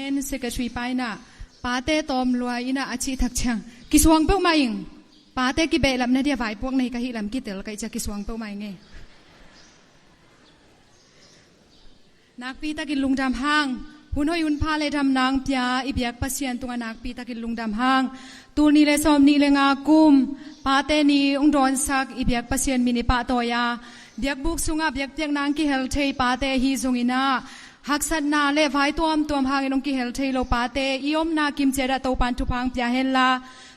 Permanent Secretary ไปน่ะป้าเต้ตอมรวยน่ะอาชีทักช่างกิสวงเป้ามาอิงป้าเต้กิเบลำนาเดียบายพวกในกะฮิลำกิเตลก็จะกิสวงเป้ามาไงนักปีตะกินลุงดำห้างหุ่นหอยหุ่นพาเลยทำนางปยาอิบยักปัสยันตัวนักปีตะกินลุงดำห้างตูนี่เลยซ้อมนี่เลยงากุมป้าเต้นี่องดอนสักอิบยักปัสยันมินิป้าตัวยาเบียกบุกสุงาเบียกเปียกนางกิเฮลเทยป้าเต้ฮีซุงินาหักสันนาเล่ไว้ตัวมหางนงกิเฮลเทยโลป้าเต้ยอมนากิมเจระโตปันทุพังปยาเฮลลา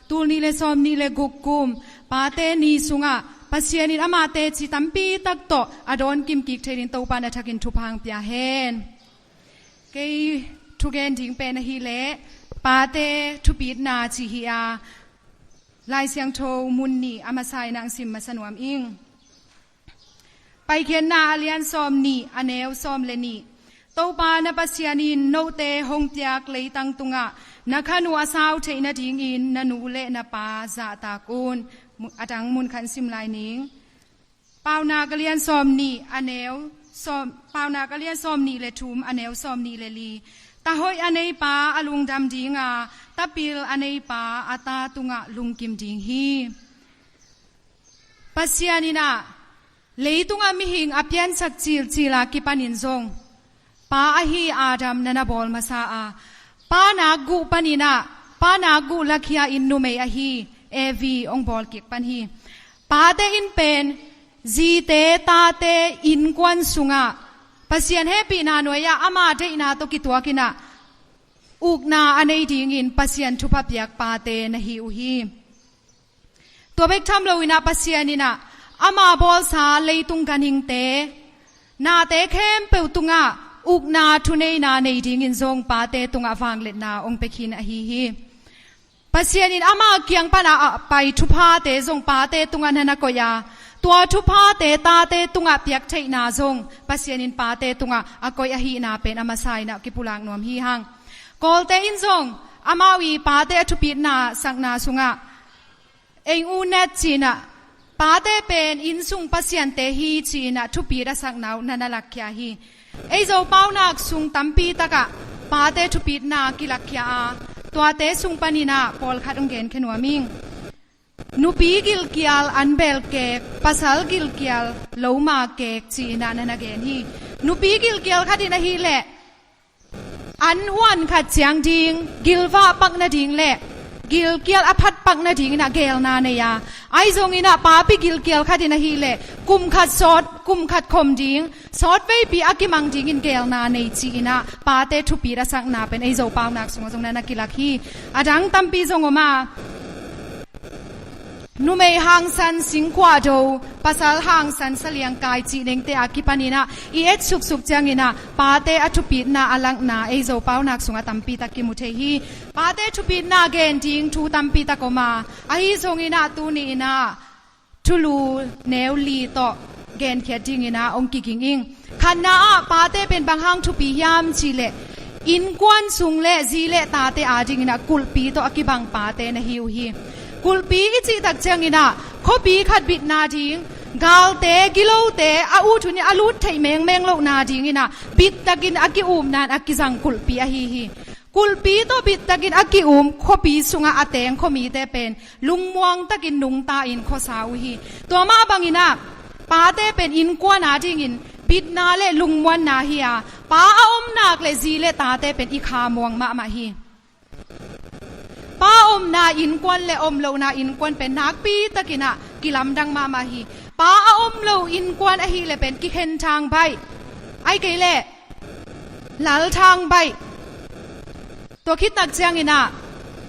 ตูนี่เลยซ้อมนี่เลยกุกกุมป้าเต้นี่สุงาปัสยันนี่อามาเต้จิตัมปีตักโตอดอนกิมกิกเทนินโตปันทักินทุพังปยาเฮนเกยทุกแกนทิ้งเป็นฮีเล่ป้าเต้ทุปีดนาจิฮิอาลายเสียงโทมุนนี่อามาไซนางซิมมาสนวมอิงไปเขียนนาเลียนซอมนี่อเนวซอมเลนี่โตปานปัสยานินโนเตหงเตียกเลยตังตุงะนักนูอาสาวเทนดิงอินนนูเลนปาซาตากุนอดังมุนขันซิมลายนิงปาวนากเลียนซอมนี่อเนวซอมปาวนากเลียนซอมนี่เลทุมอเนวซอมนี่เลลีตาหอยอเนปาอลุงดำดิงาตาปิลอเนปาอาตาตุงะลุงกิมดิงฮีปัสยานินาเลยตุงอามิหิงอภิญสักจิลากิปันินซงป้าอหีอาดัมนันบอลมาซาอาป้านากูปันินาป้านากูลักยาอินนุเมอหีเอวีองบอลกิกปันฮีป้าเตอินเป็นจีเตตาเตอินกวนสุงาปัสยันเฮปีนาหน่วยยาอามาเตอินาตกิตัวกินาอุกนาอันเอดิงินปัสยันทุบเปียกป้าเตนฮีอุฮีตัวเบกทำเราวินาปัสยันนินาอามาบอลสาเลยตุงกันหิงเตนาเตเข้มเปิวตุงะอุกนาทุเนนาในดิงินซงปาเตตุงะฟังเล็ดนาองเปคินอฮีฮีปัสยานินอามาเกียงปนาไปทุพาเตซงปาเตตุงะนันกอยาตัวทุพาเตตาเตตุงะเปียกเทนาซงปัสยานินปาเตตุงะอกอยอฮีนาเป็นอามาไซนากิปุลังนวมฮีหังกอลเตอินซงอามาวีปาเตทุปินาสักนาสุงะเองอูเนจีนะป้าเต้เป็นอินซุงปัสยันเตฮีจีนะทุปีระสักนาวนันลักยาฮีไอโจเป้านักซุงตัมปีตะกะป้าเต้ทุปีนากิลักยาตัวเตซุงปานินาปอลขัดองเกนเขนัวมิงนูปีกิลกิลอันเบลเกกปัสลกิลกิลโลมาเกกจีนะนันเกนฮีนูปีกิลกิลขัดดินะฮีเละอันหวนขัดเสียงดิงกิลว่าปักนาดิงเละกิลเกียลอภัดปักนาดิงนะเกลนาเนียไอซงอินะป้าปีกิลเกียลขัดดินะฮีเล่กุมขัดซอดกุมขัดคมดิงซอดไว้ปีอากิมังดิงอินเกลนาในจีอินะป้าเตทุปีระสักนาเป็นไอโจป้านักสงนั้นนักกิลักฮีอาดังตัมปีซงอมานุเมย์ฮังสันสิงควาโดภาษาฮังสันเสลียงกายจีเนงเตอากิปานินะอีเอชสุกจังอินะป้าเตอทุปีนาอลังนาไอโจป้านักสงตัมปีตะกิมุเทฮีป้าเตทุปีนาเกนดิงทูตัมปีตะกมาไอซงอินะตูนีอินะทุลูเนวลีโตเกนเขียดิงอินะองกิกิงอิงขันนาป้าเตเป็นบางฮังทุปียามจีเลอินกวนสุงเลจีเลตาเตอาดิงอินะกุลปีโตอากิบังป้าเตนะฮิวฮีกุลปีอิจิตักเจงินะขบีขัดบิดนาดิงกาลเตกิโลเตอาอูทุนีอาลูดไทเมงโลนาดิงินะบิดตะกินอากิอุมนานอากิจังกุลปีอาฮีฮีกุลปีโตบิดตะกินอากิอุมขบีสุงอาเตงขมีเตเป็นลุงมวงตะกินนุงตาอินขสาวฮีตัวมาบังอินะป้าเตเป็นอินกวนนาดิงินบิดนาเลลุงมวนนาฮีอาป้าอมนักเลจีเลตาเตเป็นอีขามวงมาฮีป้าอมนาอินกวนเลอมโลนาอินกวนเป็นนักปีตะกินะกิลำดังมาฮีป้าอมโลอินกวนอฮีเลเป็นกิเห็นทางใบไอเกเลหลัลทางใบตัวคิดตักเจียงอินะ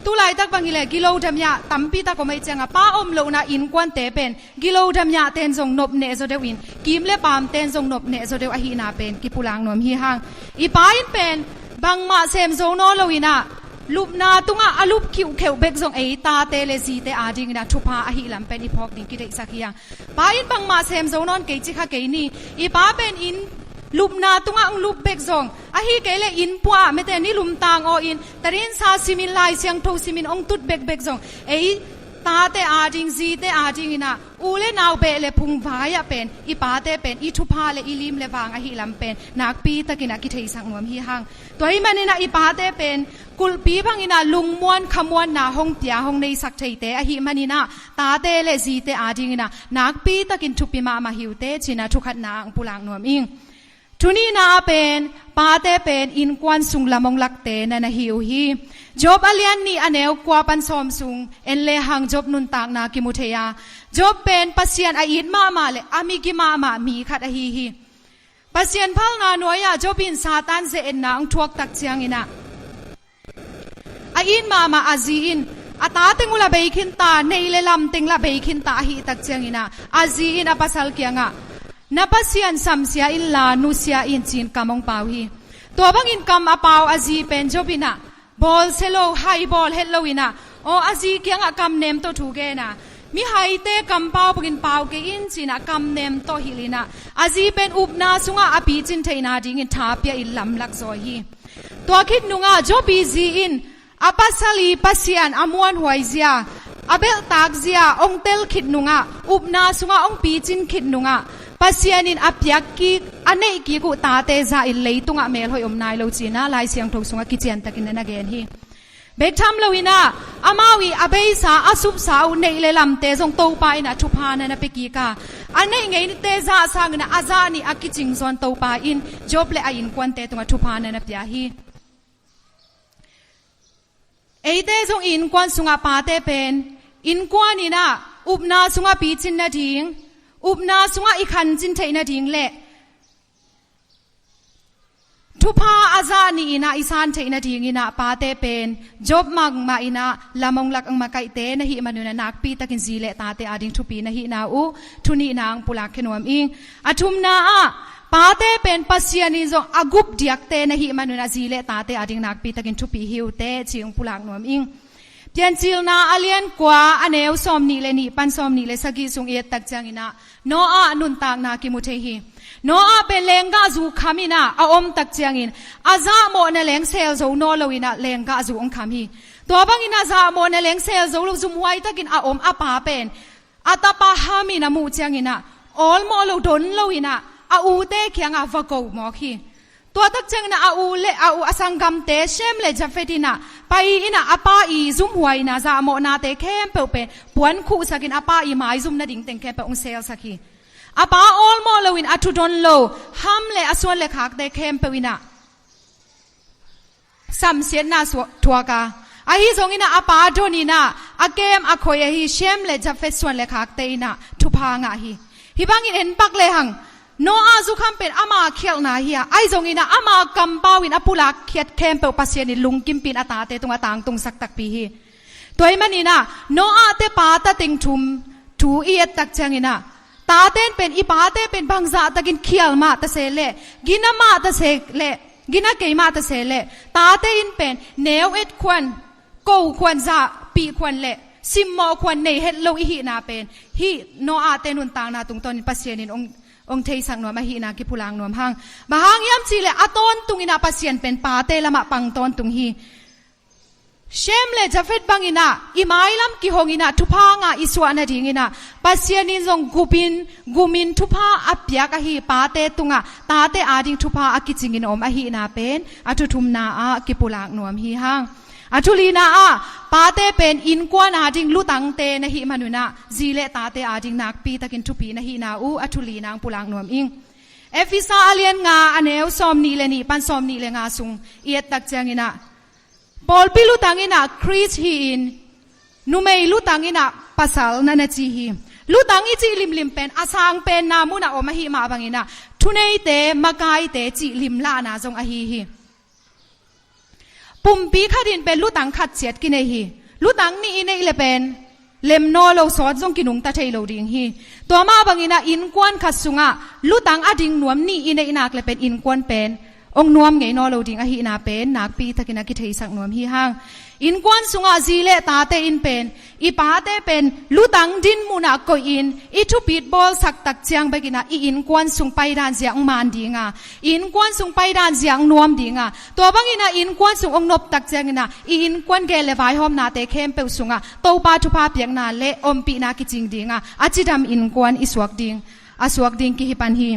ตุไลตักบังอิเลกิโลดำยาตัมปีตะก็ไม่เจียงป้าอมโลนาอินกวนเตเป็นกิโลดำยาเตนทรงนบเนโซเดวินกิมเลปามเตนทรงนบเนโซเดวอฮีนาเป็นกิปุลังนวมฮีฮังอีป้าอินเป็นบังมาเซมโซโนโลวินะลูบนาตุงะอลูบคิวเขวเบกซงเอตาเตเลซีเตอาดิงนะทุพาอหิลัมเป็นอีพอกดิงกิเดสักยังป้าอินบังมาเซมโซนอนเกจิค่ะเกนี่อีป้าเป็นอินลูบนาตุงะองลูบเบกซงอหิเกเลอินปัวไม่แต่นี่ลุมตางออินแต่รินซาซิมินไลเสียงโทซิมินองตุดเบกซงเอ ตาเตอาดิงซีเตอาดิงนะอูเลนาวเปเลพุงพายะเป็นอีปาเตเป็นอีทุพาเลอีลิมเลวางอหิลำเป็นนักปีตะกินักกิเทสังนวมฮีหังตัวอีมันนี่นะอีปาเตเป็นกุลปีพังอินะลุงมวนขมวนนาห้องเตียห้องในสักเทเตอหิมันนี่นะตาเตเลซีเตอาดิงนะนักปีตะกินทุปิมามาหิวเตชินะทุกขัดนางปุลังนวมอิงทุนีนาเป็นปาเตเป็นอินกวนสุงละมงลักเตนันหิวฮีจบอเลียนนี่อเนวกว่าปันสอมสุงเอ็นเลหังจบนุนตากนากิมุเทียจบเป็นปัสยันอายิดมาเลอามิกิมามีขัดอหีฮีปัสยันพัลนาหน่วยจบบินซาตันเซเอ็นนาองทวกตักเจียงอินะอายิดมาอาซีอินอาตาติงุลาเบยขินตาเนยเลลำติงลาเบยขินตาฮีตักเจียงอินะอาซีอินอาปัสสัลเกียงะนับเสียนสัมเสียอิลลานุเสียอินจีนกำมงเปาฮีตัวบังอินกำอาเปาอาจีเป็นจบินะบอลเซโลไฮบอลเฮลโลวินะโออาจีเกียงกำเนมโตถูกเกนะมีไฮเตกำเปาบังอินเปาเกอินจีนะกำเนมโตฮิลินะอาจีเป็นอุบนาสุงะอภิจินเทนาดิงินทาเปียอิลลัมลักโซฮีตัวคิดนุงะจบิจีอินอาปัสสลีปัสยันอมวนหวยเซียอาเบลตากเซียองเตลคิดนุงะอุบนาสุงะองปีจินคิดนุงะปัสยานินอภิยักกีอันนี้กีกุตาเตซาอิลเลยตุงะเมลหอยอมนายโลจีน่าลายเสียงทุกสุงะกิจยันตะกินนักเกนฮีเบกทำลวินาอามาวีอเบยสาอสุบสาวในเลลำเตซงโตไปนะทุพานะเปกีกาอันนี้ไงเตซาสังนะอาซานีอากิจิงซอนโตไปอินจบเลยอินควันเตตุงะทุพานะเปียฮีเอเตซงอินควันสุงะปาเตเป็นอินควันนี่นะอุบนาสุงะปีจินนาดิงอุบนาสุงะอีขันจินเทนาดิงเละทุพาอาซานีอินาอิสานเทนาดิงอินาปาเตเป็นจบมังมาอินาลามงลักอังมาไกเตนะฮิมานุนะนักปีตะกินซีเละตาเตอาดิงทุปีนะฮินาอูทุนีนางปุลักเขนวมอิงอทุมนาปาเตเป็นปัสยานิจงอากุบเดียกเตนะฮิมานุนะซีเละตาเตอาดิงนักปีตะกินทุปีฮิวเตชิงปุลักนวมอิงเพียนจิลนาอเลียนกว่าอเนวซอมนีเลนีปันซอมนีเลสกีสุงเอตักจังอินะโนอานุนตากนากิมุเทฮีโนอาเป็นเลงกาจูคามินะอาอมตักจังอินอาซาโมเนเลงเซลโซโนโลวินะเลงกาจูองคามีตัวบังอินะซาโมเนเลงเซลโซลูจุมไว้ตักินอาอมอาปาเป็นอาตาปาฮามินะมูจังอินะออลโมโลดนโลวินะอาอูเตเคียงอาวะโกมอคีตัวตักจังนะอาอูเลอาอูอสังกัมเตเชมเลจัฟเฟตินะไปอินะอาปาอีซุมหวยนะซาโมนาเตเข้มเปลเป็นปวนคู่สักินอาปาอีไม้ซุมนาดิ่งเต็งเข้มเปองเซลสักีอาปาออลโมโลวินอัตุดอนโลฮัมเลอส่วนเลขักเตเข้มเปวินะสัมเสียนาสวทัวกาอาฮิซงอินะอาปาโดนีนะอาเกมอาคอยฮิเชมเลจัฟเฟส่วนเลขักเตอินะทุพางาฮิบังอินเอ็นปักเลหังโนอาซุคัมเป็นอามาเขียลนาเฮียไอซงอินะอามากัมปาวินอปุลักเขียดเข้มเปปัสยานิลุงกิมปินอาตาเตตุงอาตางตุงสักตักปีฮีตัวมันนี่นะโนอาเตปาตะติงทุมทูเอียดตักจังอินะตาเต้นเป็นอีปาเต้เป็นบางซาตะกินเขียลมาตะเซเลกินามาตะเซเลกินาเกยมาตะเซเลตาเต้นเป็นเนวเอ็ดควันกูควันซาปีควันเลซิมโมควันในเฮดโลอีฮีนาเป็นฮีโนอาเตนุนตางนาตุงตอนปัสยานินองเทสังนวมหินากิพุลังนวมหังบางยามจีเลอตอนตุงอินาปัสยันเป็นปาเตละมะปังตอนตุงฮีเชมเลจะเฟดบังอินาอิมายลัมกิฮงอินาทุพางาอิสวานาดิงอินาปัสยันนิจงกุมินทุพาอัพยากะฮีปาเตตุงะตาเตอาดิงทุพาอากิจิงินอมอหินาเป็นอทุทุมนาอากิพุลังนวมฮีหังอาทุลีนาอาปาเตเป็นอินกวนอาดิงลุตังเตนะฮิมานุนะจีเลตาเตอาดิงนักปีตะกินทุปีนะฮินาอูอาทุลีนางปุลังนวมอิงเอฟิซาเลียนงาอเนวซอมนีเลนีปันซอมนีเลงาซุงเอียตักจังอินะปอลปิลุตังอินะคริสฮีอินนุเมลุตังอินะปัสสัลนันจีฮีลุตังอิจิลิมเป็นอาสังเป็นนามุนะอมหิมาบังอินะทุเนเตมะกายเตจิลิมลานาซงอหีฮีปุ่มปีขัดินเป็นลุตังขัดเสียดกินเอฮีลุตังนี่อินเอเลเป็นเลมโนโลสอดจงกินุงตาเทโลดิงฮีตัวมาบังอินะอินกวนขัดสุงะลุตังอดิงนวมนี่อินเออินักเลเป็นอินกวนเป็น องนวมไงนอโลดิงอหินาเป็นนักปีตะกินักกิเทสักนวมฮีหางอินกวนสุงอาจีเลตาเตอินเป็นอีปาเตเป็นลุตังดินมุนักก็อินอีทุปีดบอลสักตักเจียงไปกินะอินกวนสุงไปดานเสียงมันดิงอ่ะอินกวนสุงไปดานเสียงนวมดิงอ่ะตัวบางอินะอินกวนสุงองนบตักเจียงอินะอินกวนเกลเลวายหอมนาเตเข้มเปวสุงอ่ะโตปาทุพาเปียงนาเลอมปีนากิจิงดิงอ่ะอาจิดามอินกวนอิสวกดิงอาสวกดิงกิฮิปันฮี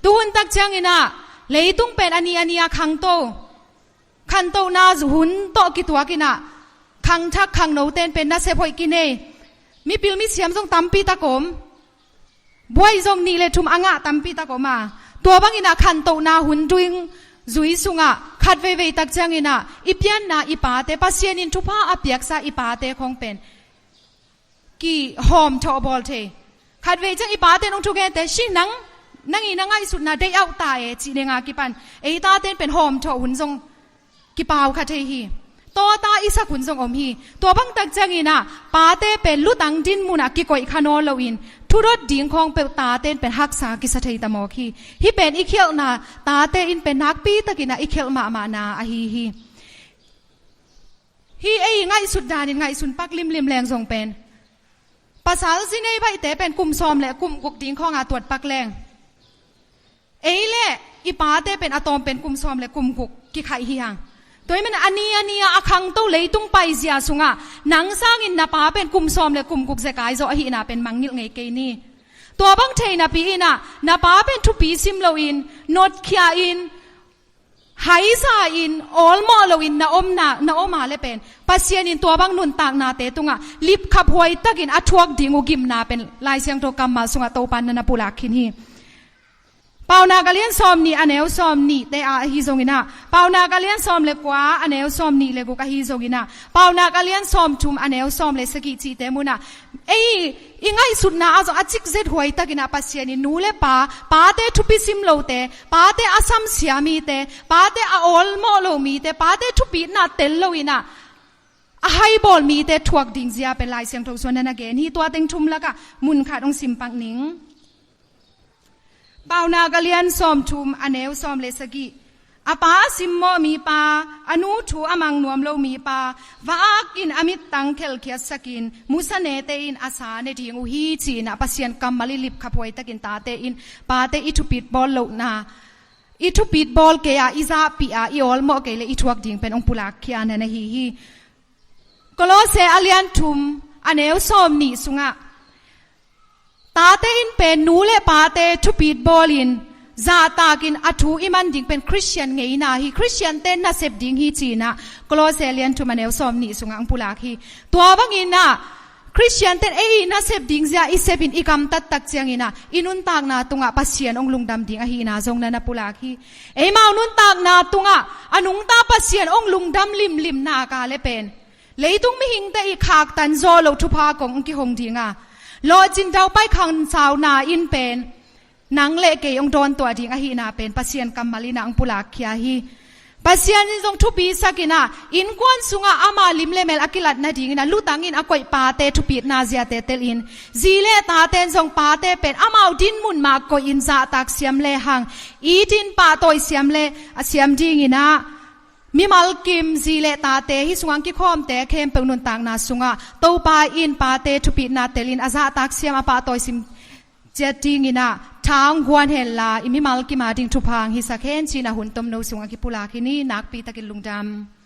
ตุหุนตักเจียงอินะเลยตุงเป็นอันนี้ขังโตขันโตนาหุนโตกิตัวกินะขังทักขังโนเต้นเป็นนักเสพอยกินเนมีปิลมีเสียมทรงตั้มปีตะกมบวยทรงนี่เลยทุมอ่างะตั้มปีตะกมมาตัวบางอินะขันโตนาหุนดุงจุยสุงะขัดเวเวตักจังอินะอีเปียนนาอีปาเตปัสเซียนินทุพาอเปียกซาอีปาเตคงเป็นกีหอมทอบอลเทขัดเวจังอีปาเตนงทุกแกแต่ชินังนั่งอีนังไอสุดนาได้เอาตายจีเนงากิปันเอตาเต้นเป็นหอมทอหุนทรงกิปาวคาเทฮีตัวตาอิสักหุนทรงอมฮีตัวบังตักจังอินะปาเต้เป็นลุตังดินมุนักกิโกยคานอลวินทุรดดิ่งของเปลตาเต้นเป็นฮักษากิสเทยตมอคีฮีเป็นอิเขลนาตาเต้อินเป็นนักปีตะกินะอิเขลมานาอฮีไอไงสุดดานินไงสุนปักลิมแรงทรงเป็นภาษาสิเนยไปแต่เป็นกลุ่มซอมและกลุ่มกุกดิ่งของอาตรวจปักแรงเอเล่อีปาเต้เป็นอะตอมเป็นกลุ่มซอมและกลุ่มกุกกิไข่เฮียงตัวมันอันนี้อาคังโตเลยตุ้งไปเสียสุงะหนังสร้างอินนาปาเป็นกลุ่มซอมและกลุ่มกุกเสกายโซอหินาเป็นมังนิลไงเกนี่ตัวบังเทนาปีน่ะนาปาเป็นทุปีซิมโลอินนดเคียอินไฮซาอินออลมอโลอินนาอมมาเลเป็นปัสเซียนินตัวบังนุนตากนาเตตุงะลิบขับหวยตะกินอัทวกดิงอุกิมนาเป็นลายเสียงโตกรรมมาสุงะโตปันนาปุลักขินฮีเปล่านากาเลียนซอมนี่อันเอลซอมนี่แต่อาฮิซงอินะเปล่านากาเลียนซอมเลกว่าอันเอลซอมนี่เลกุกะฮิซงอินะเปล่านากาเลียนซอมทุมอันเอลซอมเลสกิจีเตมุนะอิงไงสุดนะอาจจะจิกเจ็ดหวยตะกินะปัสเซียนินูเลปาเตทุปิซิมโลเตปาเตอาซัมเซียมีเตปาเตอาออลโมโลมีเตปาเตทุปินาเตลโลอินะไฮบอลมีเตทวกดิ่งเสียเป็นลายเสียงทงส่วนนั้นเกนี่ตัวเต็งทุมแล้วก็มุนขาดองซิมปังนิงเปล่านากาเลียนซอมทุมอันเอลซอมเลสกีอาปาซิมโมมีปาอนุทูอมังนวมโลมีปาวากินอมิตตังเคลเคียสกินมุสเนเตอินอาสาเนดิงอุฮีจีนะปัสยันกัมมาลิลิบขับไว้ตะกินตาเตอินปาเตอิทุปิดบอลโลนาอิทุปิดบอลเกียอิซาปีอาอิออลโมเกเลอิทวกดิงเป็นองปุลักเคียนนะฮีกโลเซอาเลียนทุมอันเอลซอมนี่สุงะตาเตอินเป็นนูเลปาเตทุปิดบอลินซาตากินอัทูอิมันดิงเป็นคริสเตียนไงนะฮีคริสเตียนเต้นน่ะเสพดิงฮีจีนะกลอเซเลียนทุมันเอลซอมนี่สุงอังปุลาคีตัวบังอินนะคริสเตียนเต้นน่ะเสพดิงเสียอิเสพินอิกำตัดตักเจียงอินะอินุนตากนาตุงะปัสเซียนองลุงดำดิงฮีนะทรงนั้นปุลาคีมาอุนุนตากนาตุงะอนุงตาปัสเซียนองลุงดำลิมนากาเลเป็นเลยตุงไม่หิงแต่อีขากตันโซโลทุพากงกิหงดิงะโลจินเดาไปขังสาวนาอินเป็นนังเละเกยองโดนตัวดิงอหินาเป็นปัสเซียนกัมมาลีนังปุลาคียฮีปัสเซียนจงทุบีสักินะอินกวนสุงะอามาลิมเลเมลอากิลัดนาดิงนะลุตังอินอกอยปาเตทุปีนาเซียเตเตลินจีเลตาเตนจงปาเตเป็นอามาดินมุนมากกอินซาตักเสียมเลหังอีดินปาโตยเสียมเลเสียมดิงอินะมีมัลกิมจีเลตาเตฮิสุงังกิคอมเตเข้มเปนุนต่างนาสุงะโตปาอินปาเตทุปินาเตลินอาซาตักเสียมอาปาโตยซิมเจติงินะทางกวนเฮลลาอิมิมัลกิมาดิงทุพังฮิสักเฮนชีนาหุนตมโนสุงังกิปุลาคินีนักปีตะกิลุงดำ